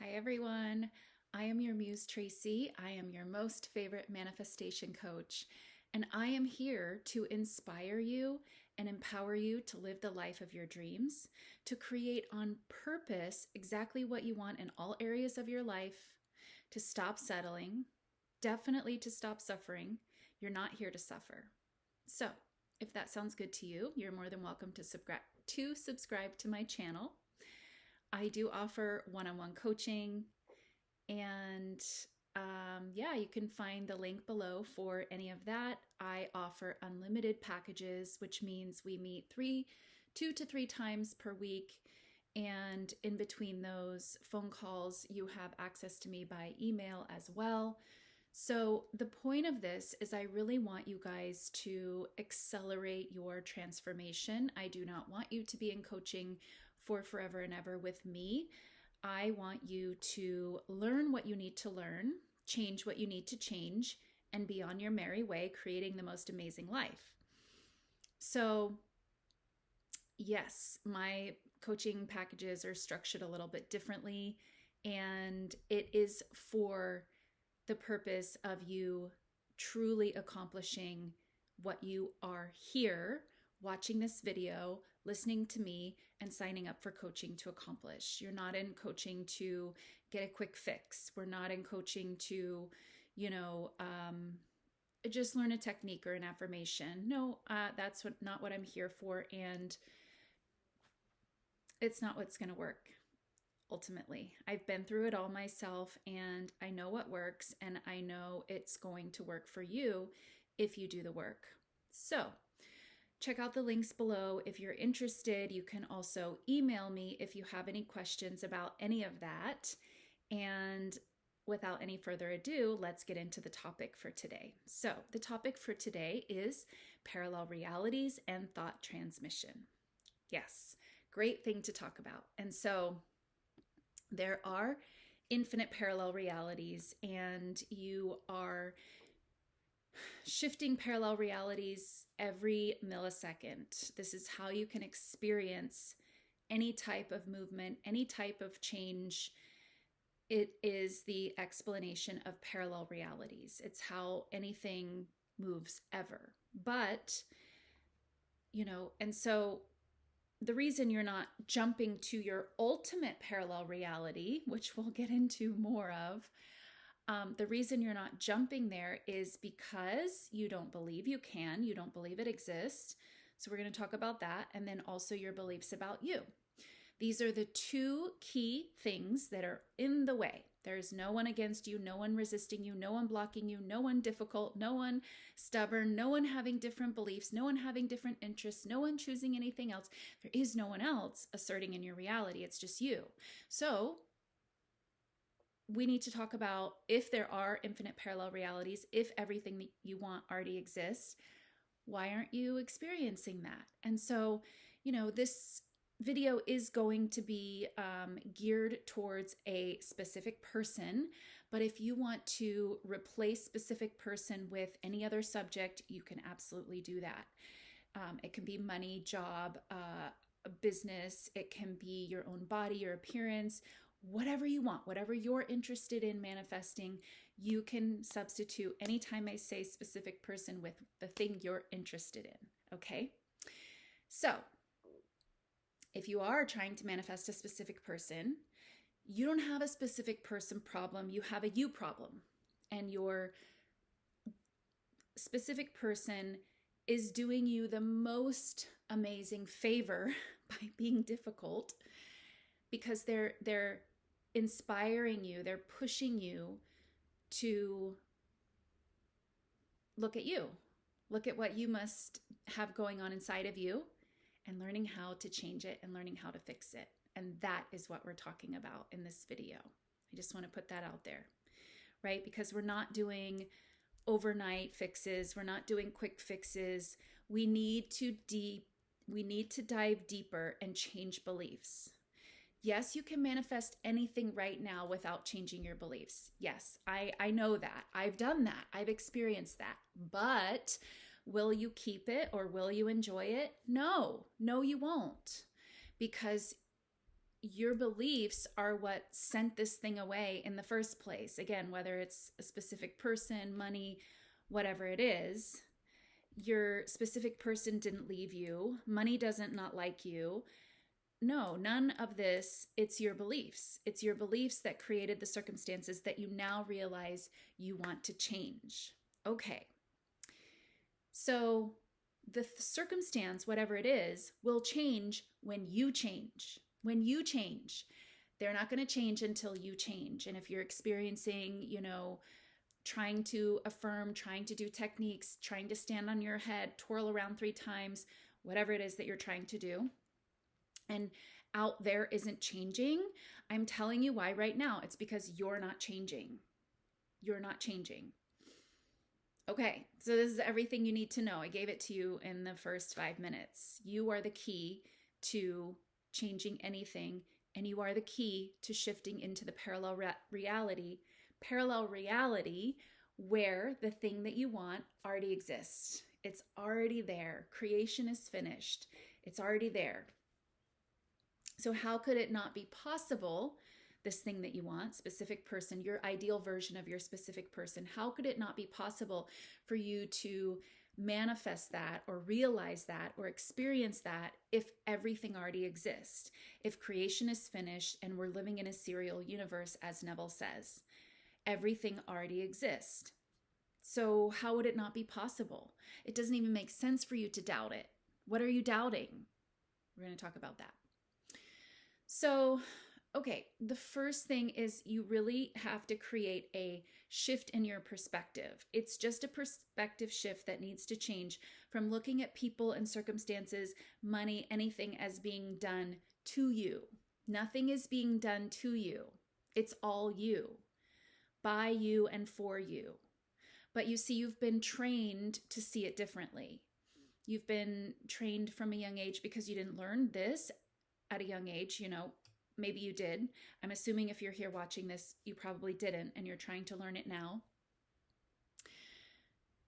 Hi, everyone. I am your Muse, Traci. I am your most favorite manifestation coach, and I am here to inspire you and empower you to live the life of your dreams, to create on purpose exactly what you want in all areas of your life, to stop settling, definitely to stop suffering. You're not here to suffer. So, if that sounds good to you, you're more than welcome to subscribe to my channel. I do offer one-on-one coaching, and yeah, you can find the link below for any of that. I offer unlimited packages, which means we meet 2 to 3 times per week. And in between those phone calls, you have access to me by email as well. So, the point of this is I really want you guys to accelerate your transformation. I do not want you to be in coaching for forever and ever with me. I want you to learn what you need to learn, change what you need to change, and be on your merry way, creating the most amazing life. So, yes, my coaching packages are structured a little bit differently, and it is for the purpose of you truly accomplishing what you are here watching this video, listening to me, and signing up for coaching to accomplish. You're not in coaching to get a quick fix. We're not in coaching to, you know, just learn a technique or an affirmation. No, that's not what I'm here for, and it's not what's going to work. Ultimately, I've been through it all myself, and I know what works, and I know it's going to work for you if you do the work. So, check out the links below if you're interested. You can also email me if you have any questions about any of that. And without any further ado, let's get into the topic for today. So, the topic for today is parallel realities and thought transmission. Yes, great thing to talk about. And so, there are infinite parallel realities, and you are shifting parallel realities every millisecond. This is how you can experience any type of movement, any type of change. It is the explanation of parallel realities. It's how anything moves ever. But, and so the reason you're not jumping to your ultimate parallel reality, which we'll get into more of, the reason you're not jumping there is because you don't believe you can, you don't believe it exists. So we're going to talk about that, and then also your beliefs about you. These are the two key things that are in the way. There's no one against you, no one resisting you, no one blocking you, no one difficult, no one stubborn, no one having different beliefs, no one having different interests, no one choosing anything else. There is no one else asserting in your reality. It's just you. So we need to talk about, if there are infinite parallel realities, if everything that you want already exists, why aren't you experiencing that? And so, this video is going to be geared towards a specific person, but if you want to replace specific person with any other subject, you can absolutely do that. It can be money, job, a business, it can be your own body, your appearance, whatever you want, whatever you're interested in manifesting. You can substitute anytime I say specific person with the thing you're interested in, okay? So, if you are trying to manifest a specific person, you don't have a specific person problem, you have a you problem. And your specific person is doing you the most amazing favor by being difficult, because they're inspiring you, they're pushing you to look at you, look at what you must have going on inside of you, and learning how to change it and learning how to fix it. And that is what we're talking about in this video. I just want to put that out there, right? Because we're not doing overnight fixes. We're not doing quick fixes. We need to dive deeper and change beliefs. Yes, you can manifest anything right now without changing your beliefs. Yes, I know that. I've done that. I've experienced that. But will you keep it or will you enjoy it? No, you won't. Because your beliefs are what sent this thing away in the first place. Again, whether it's a specific person, money, whatever it is, your specific person didn't leave you. Money doesn't not like you. No, none of this. It's your beliefs. It's your beliefs that created the circumstances that you now realize you want to change. Okay. So the circumstance, whatever it is, will change when you change. When you change. They're not going to change until you change. And if you're experiencing, trying to affirm, trying to do techniques, trying to stand on your head, twirl around 3 times, whatever it is that you're trying to do, and out there isn't changing, I'm telling you why right now. It's because you're not changing. You're not changing. Okay, so this is everything you need to know. I gave it to you in the first 5 minutes. You are the key to changing anything, and you are the key to shifting into the parallel reality where the thing that you want already exists. It's already there. Creation is finished. It's already there. So how could it not be possible, this thing that you want, specific person, your ideal version of your specific person, how could it not be possible for you to manifest that or realize that or experience that if everything already exists, if creation is finished and we're living in a serial universe, as Neville says? Everything already exists. So how would it not be possible? It doesn't even make sense for you to doubt it. What are you doubting? We're going to talk about that. So, okay, the first thing is you really have to create a shift in your perspective. It's just a perspective shift that needs to change from looking at people and circumstances, money, anything as being done to you. Nothing is being done to you. It's all you, by you and for you. But you see, you've been trained to see it differently. You've been trained from a young age because you didn't learn this at a young age, maybe you did. I'm assuming if you're here watching this, you probably didn't, and you're trying to learn it now.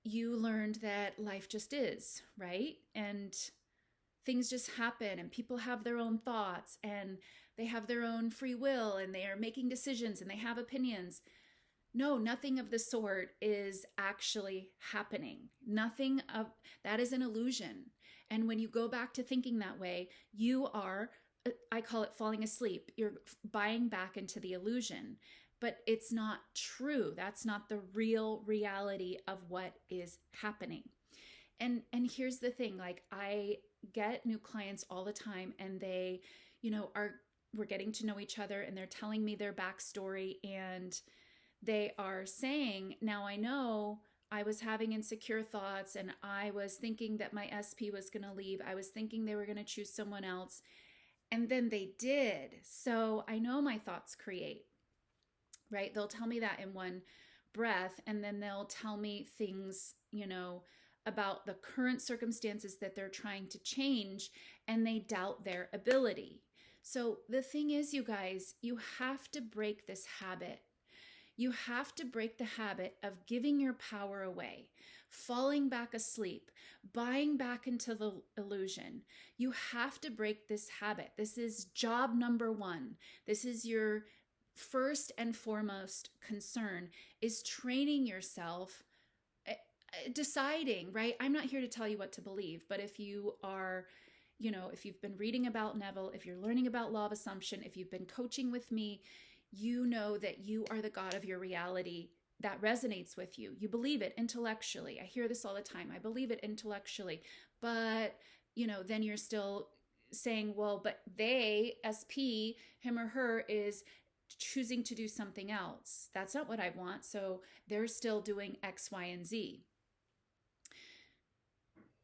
You learned that life just is, right? And things just happen, and people have their own thoughts, and they have their own free will, and they are making decisions, and they have opinions. No, nothing of the sort is actually happening. Nothing of that is an illusion. And when you go back to thinking that way, you are, I call it falling asleep. You're buying back into the illusion, but it's not true. That's not the real reality of what is happening. And here's the thing, like I get new clients all the time, and they, we're getting to know each other, and they're telling me their backstory, and they are saying, now I know I was having insecure thoughts, and I was thinking that my SP was going to leave. I was thinking they were going to choose someone else. And then they did. So I know my thoughts create, right? They'll tell me that in one breath, and then they'll tell me things, about the current circumstances that they're trying to change, and they doubt their ability. So the thing is, you guys, you have to break this habit. You have to break the habit of giving your power away, falling back asleep, buying back into the illusion. You have to break this habit. This is job number 1. This is your first and foremost concern, is training yourself, deciding, right? I'm not here to tell you what to believe, but if you are, if you've been reading about Neville, if you're learning about law of assumption, if you've been coaching with me, you know that you are the God of your reality. That resonates with you. You believe it intellectually. I hear this all the time. I believe it intellectually. But, then you're still saying, well, but they, SP, him or her, is choosing to do something else. That's not what I want. So they're still doing X, Y, and Z.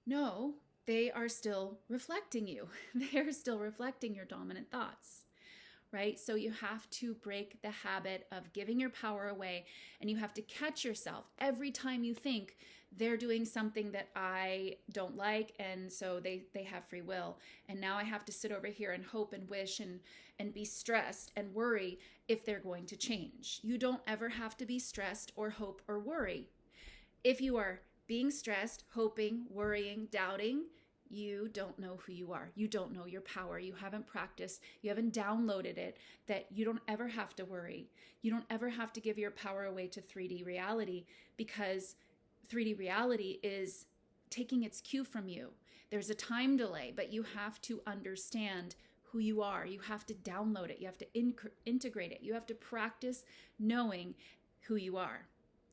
No, they are still reflecting you. They are still reflecting your dominant thoughts. Right? So you have to break the habit of giving your power away, and you have to catch yourself every time you think they're doing something that I don't like, and so they have free will. And now I have to sit over here and hope and wish and be stressed and worry if they're going to change. You don't ever have to be stressed or hope or worry. If you are being stressed, hoping, worrying, doubting, you don't know who you are. You don't know your power. You haven't practiced. You haven't downloaded it, that you don't ever have to worry. You don't ever have to give your power away to 3D reality, because 3D reality is taking its cue from you. There's a time delay, but you have to understand who you are. You have to download it. You have to integrate it. You have to practice knowing who you are,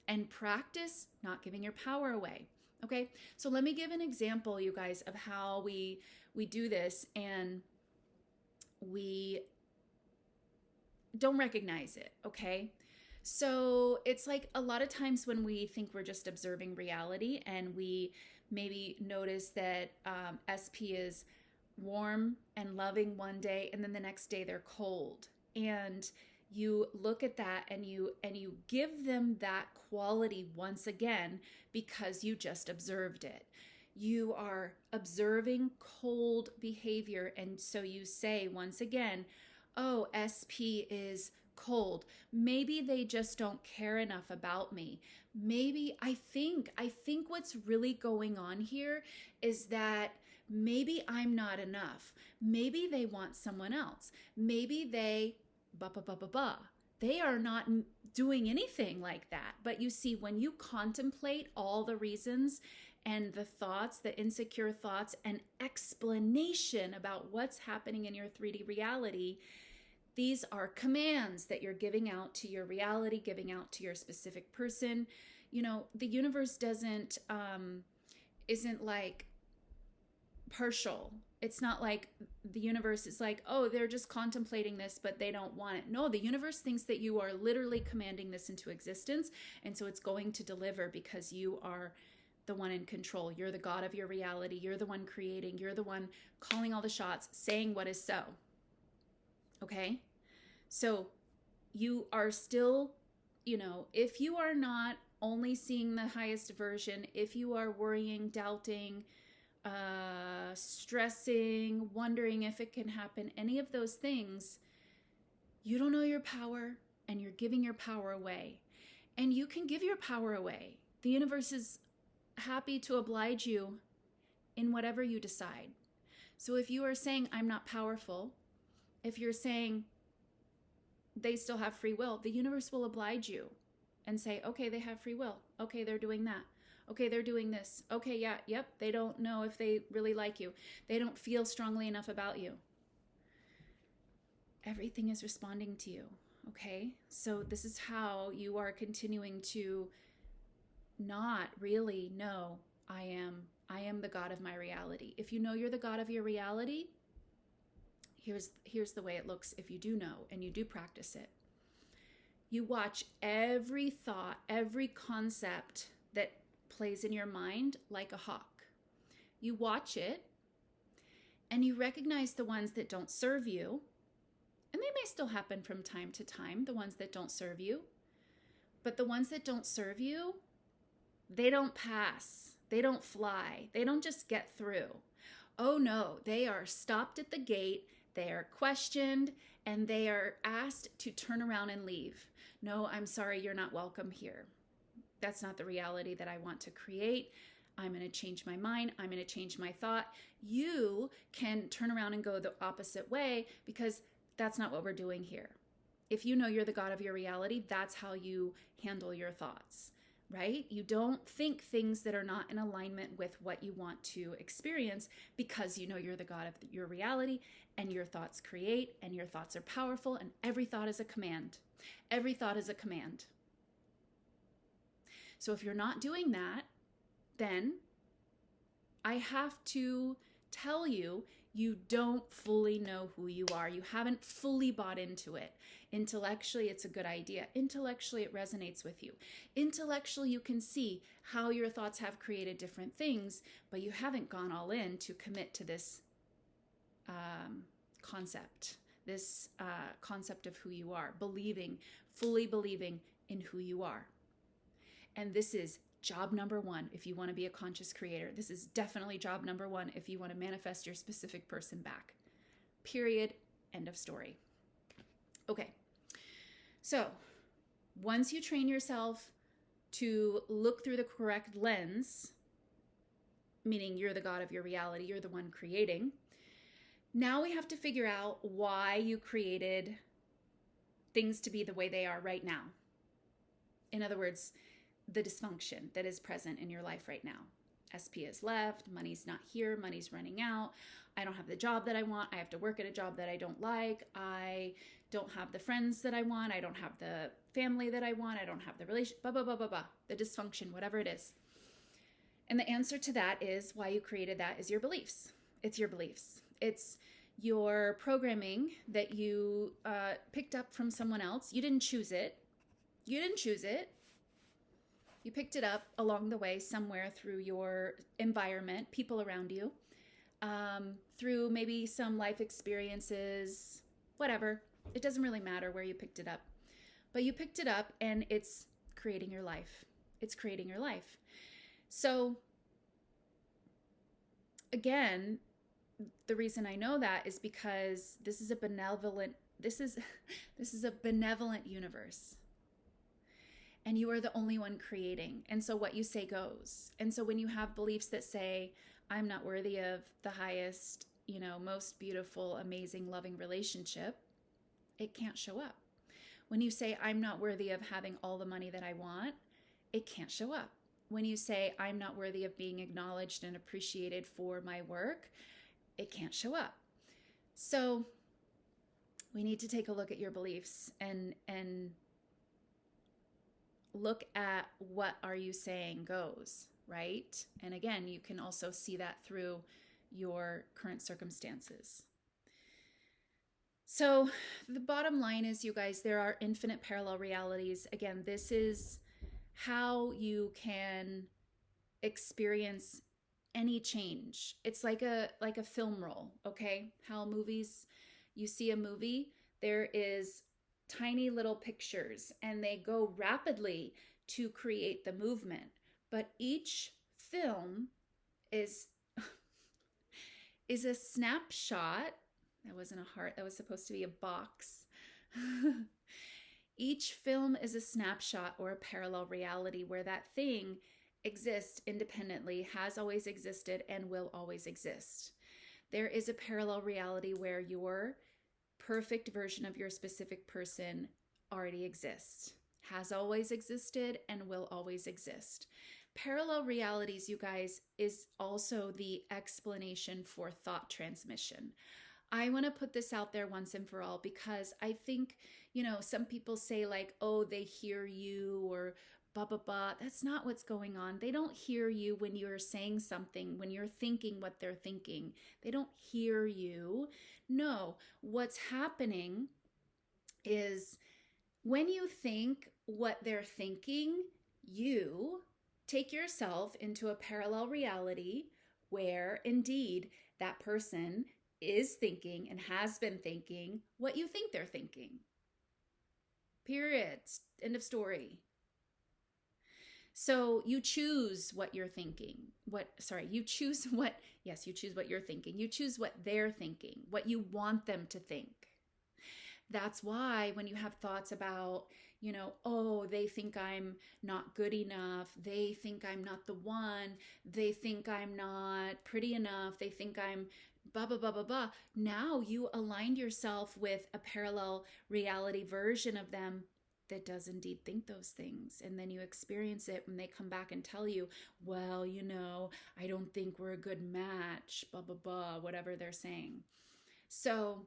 and practice not giving your power away. Okay, so let me give an example, you guys, of how we do this and we don't recognize it. Okay, so it's like a lot of times when we think we're just observing reality, and we maybe notice that SP is warm and loving one day, and then the next day they're cold, and you look at that and you give them that quality once again, because you just observed it. You are observing cold behavior, and so you say once again, oh, SP is cold. Maybe they just don't care enough about me. Maybe I think what's really going on here is that maybe I'm not enough. Maybe they want someone else. Maybe they they are not doing anything like that. But you see, when you contemplate all the reasons and the thoughts, the insecure thoughts, and explanation about what's happening in your 3D reality, these are commands that you're giving out to your reality, giving out to your specific person. You know, the universe isn't like partial. It's not like the universe is like, oh, they're just contemplating this, but they don't want it. No, the universe thinks that you are literally commanding this into existence. And so it's going to deliver, because you are the one in control. You're the God of your reality. You're the one creating. You're the one calling all the shots, saying what is so. Okay? So you are still, if you are not only seeing the highest version, if you are worrying, doubting, stressing, wondering if it can happen, any of those things, you don't know your power, and you're giving your power away. And you can give your power away. The universe is happy to oblige you in whatever you decide. So if you are saying, I'm not powerful, if you're saying they still have free will, the universe will oblige you and say, okay, they have free will. Okay, they're doing that. Okay, they're doing this. Okay, yeah, yep, they don't know if they really like you. They don't feel strongly enough about you. Everything is responding to you, okay? So this is how you are continuing to not really know, I am the God of my reality. If you know you're the God of your reality, here's the way it looks if you do know and you do practice it. You watch every thought, every concept that plays in your mind like a hawk. You watch it, and you recognize the ones that don't serve you, and they may still happen from time to time, the ones that don't serve you. But the ones that don't serve you, they don't pass, they don't fly, they don't just get through. Oh no, they are stopped at the gate, they are questioned, and they are asked to turn around and leave. No, I'm sorry, you're not welcome here. That's not the reality that I want to create. I'm going to change my mind. I'm going to change my thought. You can turn around and go the opposite way, because that's not what we're doing here. If you know you're the God of your reality, that's how you handle your thoughts, right? You don't think things that are not in alignment with what you want to experience, because you know you're the God of your reality, and your thoughts create, and your thoughts are powerful, and every thought is a command. Every thought is a command. So if you're not doing that, then I have to tell you, you don't fully know who you are. You haven't fully bought into it. Intellectually, it's a good idea. Intellectually, it resonates with you. Intellectually, you can see how your thoughts have created different things, but you haven't gone all in to commit to this concept, concept of who you are, fully believing in who you are. And this is job number one if you want to be a conscious creator. This is definitely job number one if you want to manifest your specific person back. Period. End of story. Okay. So once you train yourself to look through the correct lens, meaning you're the God of your reality, you're the one creating. Now we have to figure out why you created things to be the way they are right now. In other words, the dysfunction that is present in your life right now. SP is left, money's not here, money's running out. I don't have the job that I want. I have to work at a job that I don't like. I don't have the friends that I want. I don't have the family that I want. I don't have the relationship, blah, blah, blah, blah, blah. The dysfunction, whatever it is. And the answer to that is why you created that is your beliefs. It's your beliefs. It's your programming that you picked up from someone else. You didn't choose it. You didn't choose it. You picked it up along the way somewhere through your environment, people around you, through maybe some life experiences, whatever. It doesn't really matter where you picked it up. But you picked it up and it's creating your life. It's creating your life. So again, the reason I know that is because this is a benevolent universe. And you are the only one creating. And so what you say goes. And so when you have beliefs that say, I'm not worthy of the highest, most beautiful, amazing, loving relationship, it can't show up. When you say, I'm not worthy of having all the money that I want, it can't show up. When you say, I'm not worthy of being acknowledged and appreciated for my work, it can't show up. So we need to take a look at your beliefs and look at what are you saying goes, right? And again, you can also see that through your current circumstances. So the bottom line is, you guys, there are infinite parallel realities. Again, this is how you can experience any change. It's like a film roll, okay? How movies, you see a movie, there is tiny little pictures and they go rapidly to create the movement. But each film is a snapshot. That wasn't a heart, that was supposed to be a box. Each film is a snapshot or a parallel reality where that thing exists independently, has always existed, and will always exist. There is a parallel reality where your perfect version of your specific person already exists, has always existed, and will always exist. Parallel realities, you guys, is also the explanation for thought transmission. I want to put this out there once and for all because I think, some people say like, oh, they hear you or blah, blah, blah. That's not what's going on. They don't hear you when you're saying something, when you're thinking what they're thinking. They don't hear you. No, what's happening is when you think what they're thinking, you take yourself into a parallel reality where indeed that person is thinking and has been thinking what you think they're thinking. Period. End of story. So you choose what you're thinking. You choose what you're thinking. You choose what they're thinking, what you want them to think. That's why when you have thoughts about, oh, they think I'm not good enough. They think I'm not the one. They think I'm not pretty enough. They think I'm blah, blah, blah, blah, blah. Now you aligned yourself with a parallel reality version of them that does indeed think those things. And then you experience it when they come back and tell you, well, I don't think we're a good match, blah, blah, blah, whatever they're saying. So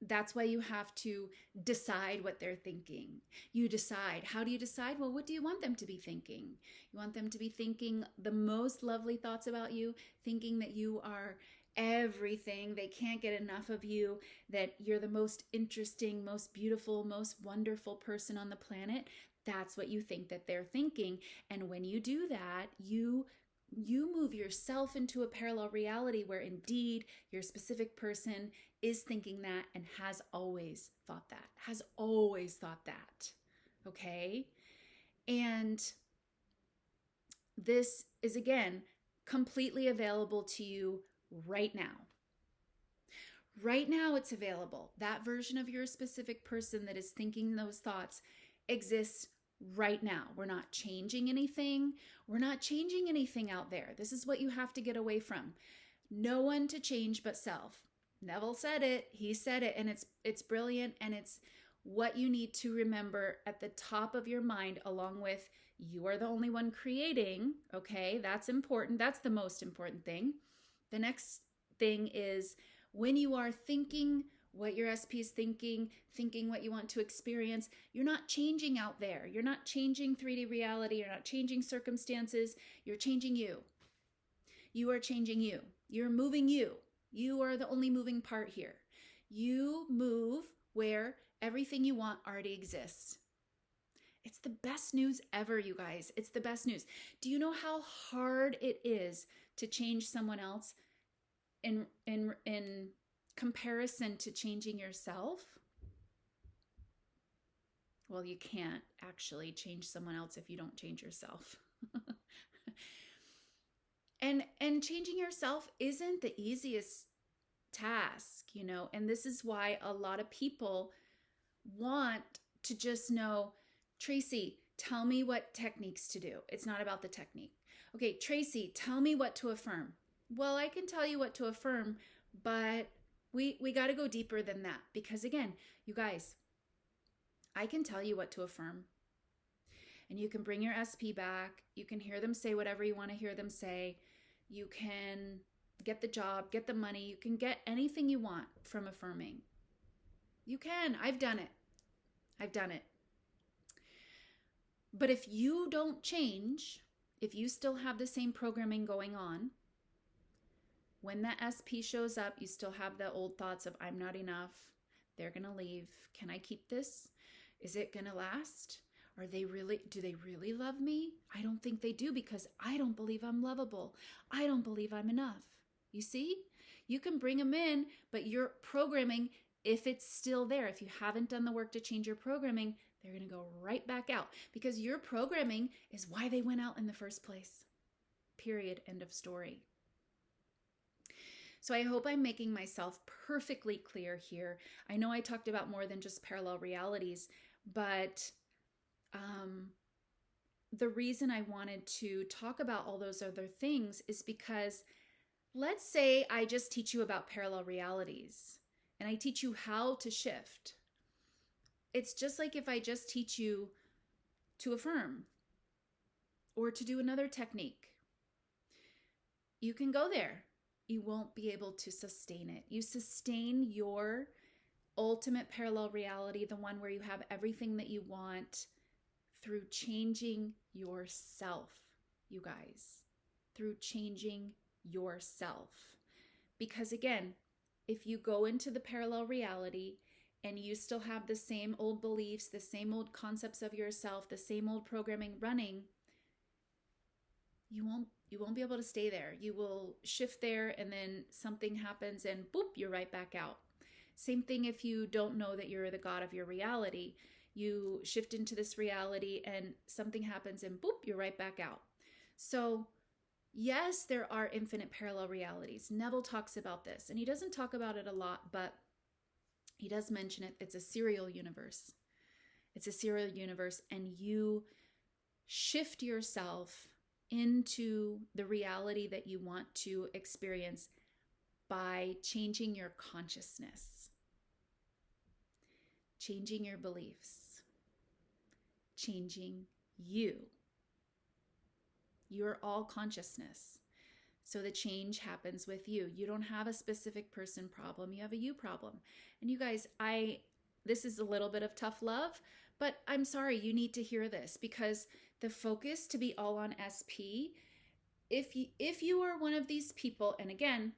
that's why you have to decide what they're thinking. You decide. How do you decide? Well, what do you want them to be thinking? You want them to be thinking the most lovely thoughts about you, thinking that you are everything. They can't get enough of you, that you're the most interesting, most beautiful, most wonderful person on the planet. That's what you think that they're thinking. And when you do that, you move yourself into a parallel reality where indeed your specific person is thinking that and has always thought that. Okay? And this is, again, completely available to you right now. Right now it's available. That version of your specific person that is thinking those thoughts exists right now. We're not changing anything. We're not changing anything out there. This is what you have to get away from. No one to change but self. Neville said it. He said it, and it's brilliant, and it's what you need to remember at the top of your mind, along with you are the only one creating. Okay, that's important. That's the most important thing. The next thing is when you are thinking what your SP is thinking what you want to experience, you're not changing out there. You're not changing 3D reality. You're not changing circumstances. You're changing you. You are changing you. You're moving you. You are the only moving part here. You move where everything you want already exists. It's the best news ever, you guys. It's the best news. Do you know how hard it is to change someone else in comparison to changing yourself? Well, you can't actually change someone else if you don't change yourself. And changing yourself isn't the easiest task, you know, and this is why a lot of people want to just know, Traci, tell me what techniques to do. It's not about the technique. Okay, Traci, tell me what to affirm. Well, I can tell you what to affirm, but we got to go deeper than that, because again, you guys, I can tell you what to affirm, and you can bring your SP back. You can hear them say whatever you want to hear them say. You can get the job, get the money. You can get anything you want from affirming. You can. I've done it. I've done it. But if you don't change, if you still have the same programming going on, when that SP shows up, you still have the old thoughts of, I'm not enough. They're going to leave. Can I keep this? Is it going to last? Do they really love me? I don't think they do, because I don't believe I'm lovable. I don't believe I'm enough. You see? You can bring them in, but your programming, if it's still there, if you haven't done the work to change your programming, they're going to go right back out, because your programming is why they went out in the first place. Period. End of story. So I hope I'm making myself perfectly clear here. I know I talked about more than just parallel realities, but the reason I wanted to talk about all those other things is because let's say I just teach you about parallel realities and I teach you how to shift. It's just like if I just teach you to affirm or to do another technique. You can go there. You won't be able to sustain it. You sustain your ultimate parallel reality, the one where you have everything that you want, through changing yourself, you guys, through changing yourself. Because again, if you go into the parallel reality and you still have the same old beliefs, the same old concepts of yourself, the same old programming running, you won't be able to stay there. You will shift there, and then something happens and boop, you're right back out. Same thing if you don't know that you're the God of your reality. You shift into this reality and something happens and boop, you're right back out. So yes, there are infinite parallel realities. Neville talks about this, and he doesn't talk about it a lot, but he does mention it. It's a serial universe. It's a serial universe, and you shift yourself into the reality that you want to experience by changing your consciousness, changing your beliefs, changing you. You're all consciousness. So the change happens with you. You don't have a specific person problem. You have a you problem. And you guys, this is a little bit of tough love, but I'm sorry, you need to hear this, because the focus to be all on SP, if you are one of these people, and again,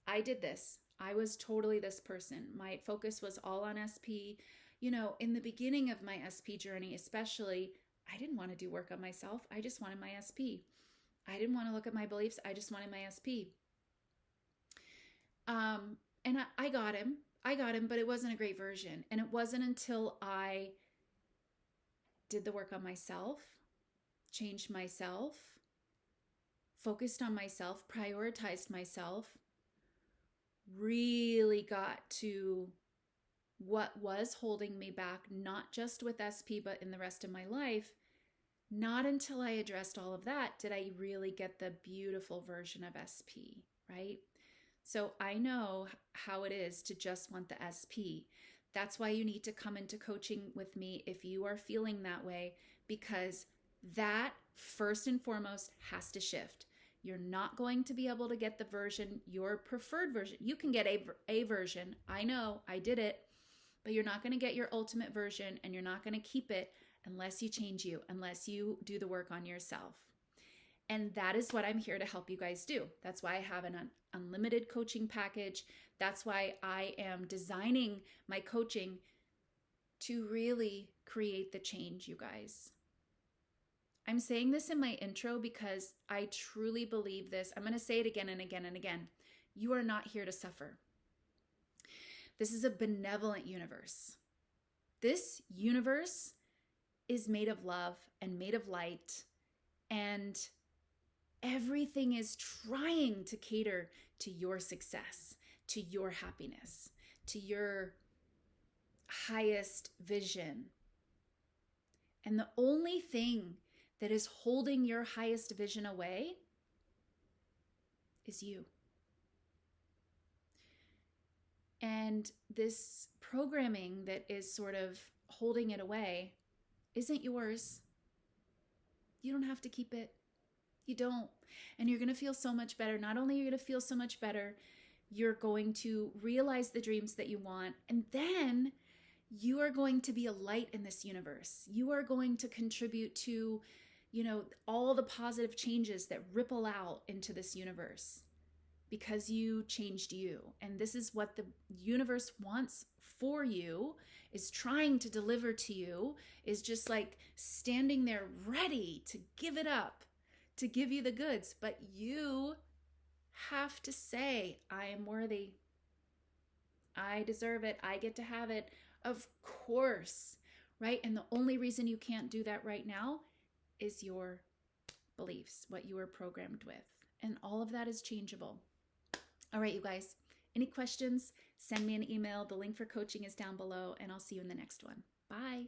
I did this. I was totally this person. My focus was all on SP. You know, in the beginning of my SP journey, especially, I didn't want to do work on myself. I just wanted my SP. I didn't want to look at my beliefs. I just wanted my SP. And I got him. But it wasn't a great version. And it wasn't until I did the work on myself, changed myself, focused on myself, prioritized myself, really got to what was holding me back, not just with SP, but in the rest of my life, Not until I addressed all of that did I really get the beautiful version of SP, right? So I know how it is to just want the SP. That's why you need to come into coaching with me if you are feeling that way, because that first and foremost has to shift. You're not going to be able to get the version, your preferred version. You can get a version. I know, I did it, but you're not going to get your ultimate version, and you're not going to keep it unless you change you, unless you do the work on yourself. And that is what I'm here to help you guys do. That's why I have an unlimited coaching package. That's why I am designing my coaching to really create the change, you guys. I'm saying this in my intro because I truly believe this. I'm going to say it again and again and again. You are not here to suffer. This is a benevolent universe. This universe is made of love and made of light, and everything is trying to cater to your success, to your happiness, to your highest vision. And the only thing that is holding your highest vision away is you. And this programming that is sort of holding it away isn't yours. You don't have to keep it. You don't. And you're going to feel so much better. Not only are you going to feel so much better, you're going to realize the dreams that you want. And then you are going to be a light in this universe. You are going to contribute to, all the positive changes that ripple out into this universe because you changed you. And this is what the universe wants for you, is trying to deliver to you, is just like standing there ready to give it up, to give you the goods. But you have to say, I am worthy. I deserve it. I get to have it. Of course, right? And the only reason you can't do that right now is your beliefs, what you were programmed with. And all of that is changeable. All right, you guys, any questions? Send me an email. The link for coaching is down below, and I'll see you in the next one. Bye.